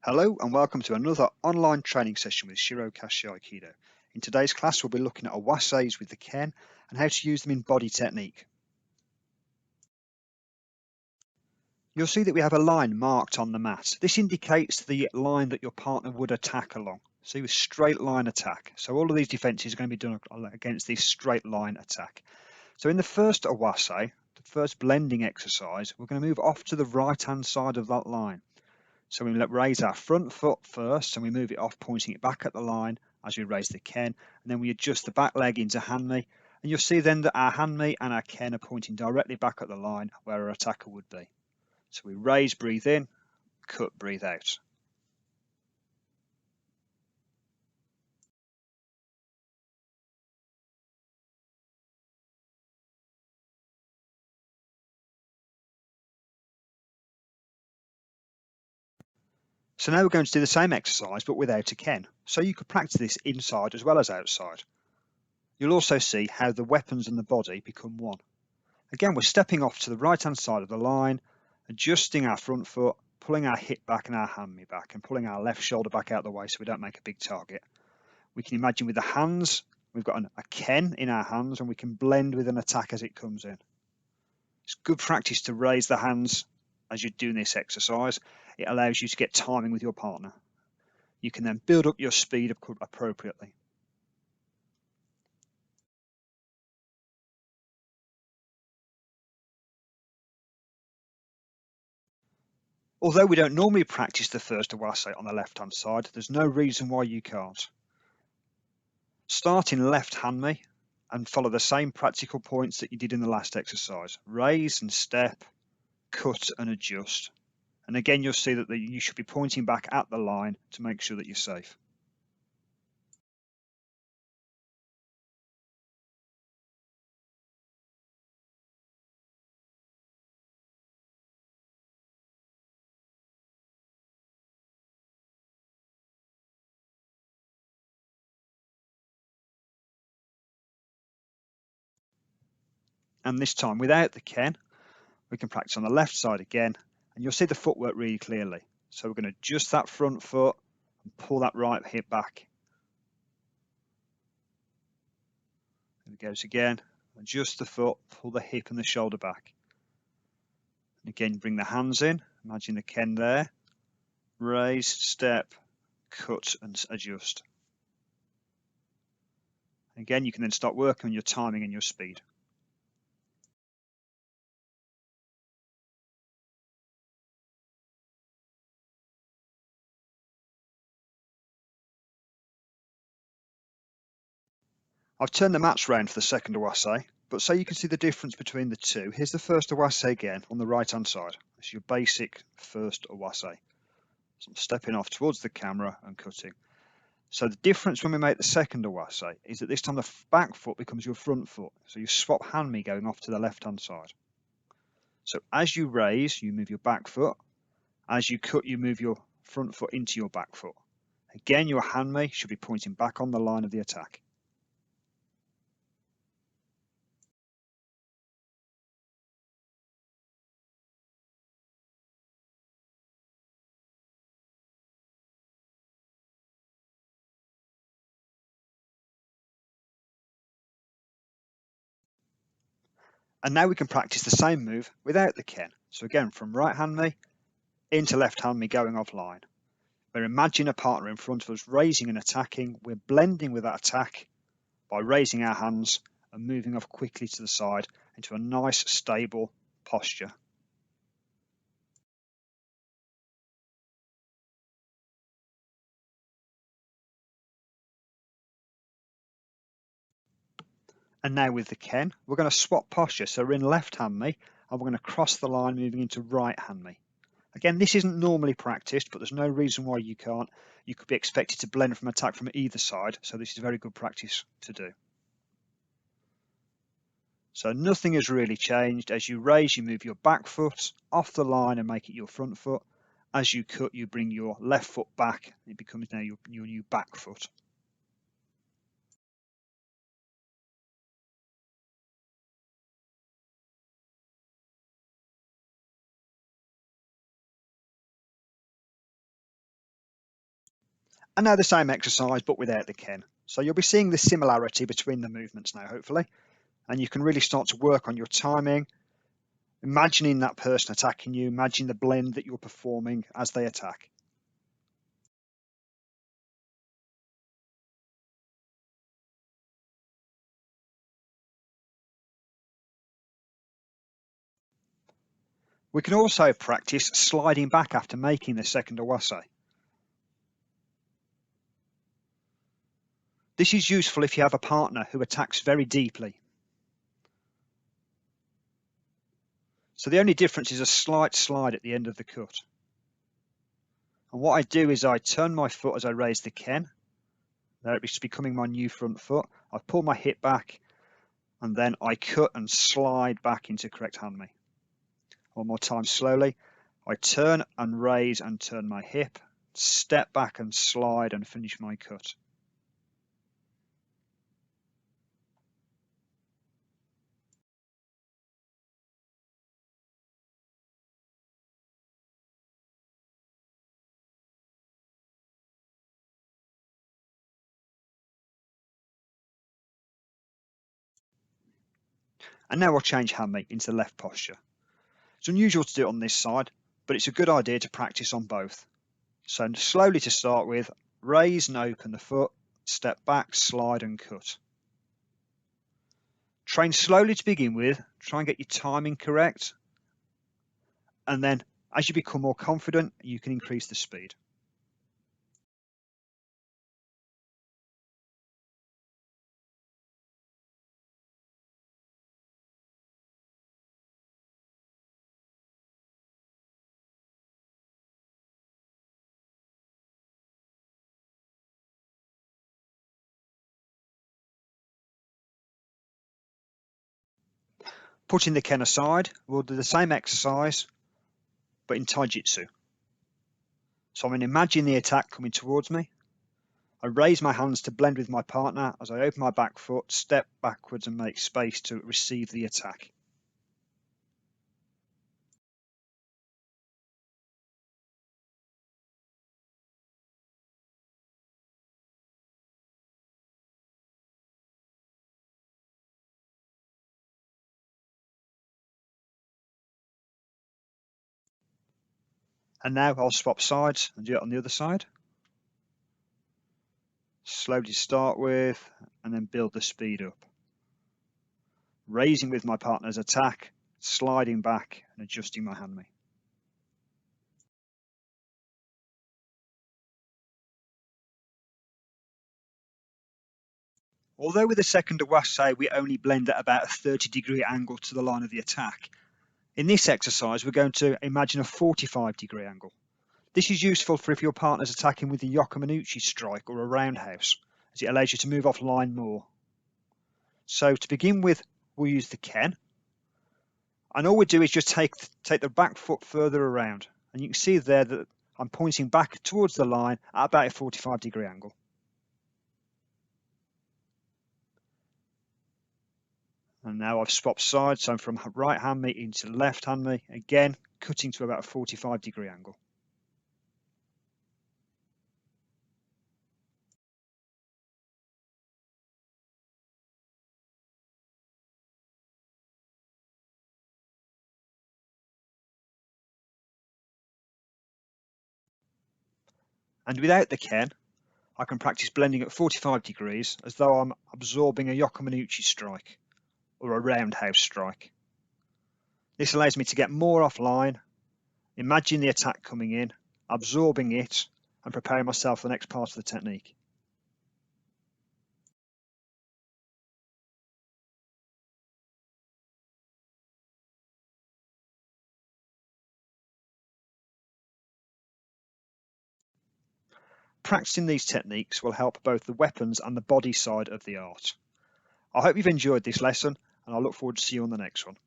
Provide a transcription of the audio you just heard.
Hello and welcome to another online training session with Shiro Kashi Aikido. In today's class we'll be looking at Awases with the Ken and how to use them in body technique. You'll see that we have a line marked on the mat. This indicates the line that your partner would attack along. See, with straight line attack. So all of these defenses are going to be done against this straight line attack. So in the first Awase, the first blending exercise, we're going to move off to the right hand side of that line. So we raise our front foot first and we move it off, pointing it back at the line as we raise the Ken, and then we adjust the back leg into Hanmi, and you'll see then that our Hanmi and our Ken are pointing directly back at the line where our attacker would be. So we raise, breathe in, cut, breathe out. So now we're going to do the same exercise but without a Ken. So you could practice this inside as well as outside. You'll also see how the weapons and the body become one. Again, we're stepping off to the right hand side of the line, adjusting our front foot, pulling our hip back and our Hanmi back, and pulling our left shoulder back out of the way so we don't make a big target. We can imagine with the hands, we've got a Ken in our hands and we can blend with an attack as it comes in. It's good practice to raise the hands as you're doing this exercise. It allows you to get timing with your partner. You can then build up your speed appropriately. Although we don't normally practice the first Awase on the left-hand side, there's no reason why you can't. Start in left Hanmi and follow the same practical points that you did in the last exercise. Raise and step, cut and adjust. And again, you'll see that you should be pointing back at the line to make sure that you're safe. And this time, without the Ken, we can practice on the left side again, and you'll see the footwork really clearly. So we're going to adjust that front foot and pull that right hip back. There it goes again. Adjust the foot, pull the hip and the shoulder back. And again, bring the hands in. Imagine the Ken there. Raise, step, cut and adjust. Again, you can then start working on your timing and your speed. I've turned the mats round for the second Awase, but so you can see the difference between the two. Here's the first Awase again on the right hand side. It's your basic first Awase. So I'm stepping off towards the camera and cutting. So the difference when we make the second Awase is that this time the back foot becomes your front foot. So you swap Hanmi going off to the left hand side. So as you raise, you move your back foot. As you cut, you move your front foot into your back foot. Again, your Hanmi should be pointing back on the line of the attack. And now we can practice the same move without the Ken. So again, from right Hanmi into left Hanmi going offline. We're imagining a partner in front of us raising and attacking. We're blending with that attack by raising our hands and moving off quickly to the side into a nice, stable posture. And now with the Ken, we're going to swap posture. So we're in left Hanmi and we're going to cross the line moving into right Hanmi. Again, this isn't normally practiced, but there's no reason why you can't. You could be expected to blend from attack from either side, so this is very good practice to do. So nothing has really changed. As you raise, you move your back foot off the line and make it your front foot. As you cut, you bring your left foot back. It becomes now your new back foot. And now the same exercise, but without the ken. So you'll be seeing the similarity between the movements now, hopefully. And you can really start to work on your timing, imagining that person attacking you, imagining the blend that you're performing as they attack. We can also practice sliding back after making the second Awase. This is useful if you have a partner who attacks very deeply. So the only difference is a slight slide at the end of the cut. And what I do is I turn my foot as I raise the ken. There it's becoming my new front foot. I pull my hip back and then I cut and slide back into correct hand me. One more time slowly. I turn and raise and turn my hip, step back and slide and finish my cut. And now I'll change hand me into the left posture. It's unusual to do it on this side, but it's a good idea to practice on both. So slowly to start with, raise and open the foot, step back, slide and cut. Train slowly to begin with, try and get your timing correct. And then as you become more confident, you can increase the speed. Putting the ken aside, we'll do the same exercise, but in taijutsu. So I'm going to imagine the attack coming towards me. I raise my hands to blend with my partner as I open my back foot, step backwards and make space to receive the attack. And now I'll swap sides and do it on the other side. Slowly start with, and then build the speed up. Raising with my partner's attack, sliding back and adjusting my hand me. Although with the second Awase we only blend at about a 30-degree angle to the line of the attack, in this exercise we're going to imagine a 45-degree angle. This is useful for if your partner's attacking with the Yokomanuchi strike or a roundhouse, as it allows you to move offline more. So to begin with, we'll use the ken. And all we do is just take the back foot further around. And you can see there that I'm pointing back towards the line at about a 45-degree angle. And now I've swapped sides, so I'm from right hand me into left hand me, again cutting to about a 45-degree angle. And without the ken, I can practice blending at 45 degrees as though I'm absorbing a Yokomanuchi strike or a roundhouse strike. This allows me to get more offline, imagine the attack coming in, absorbing it, and preparing myself for the next part of the technique. Practicing these techniques will help both the weapons and the body side of the art. I hope you've enjoyed this lesson, and I look forward to seeing you on the next one.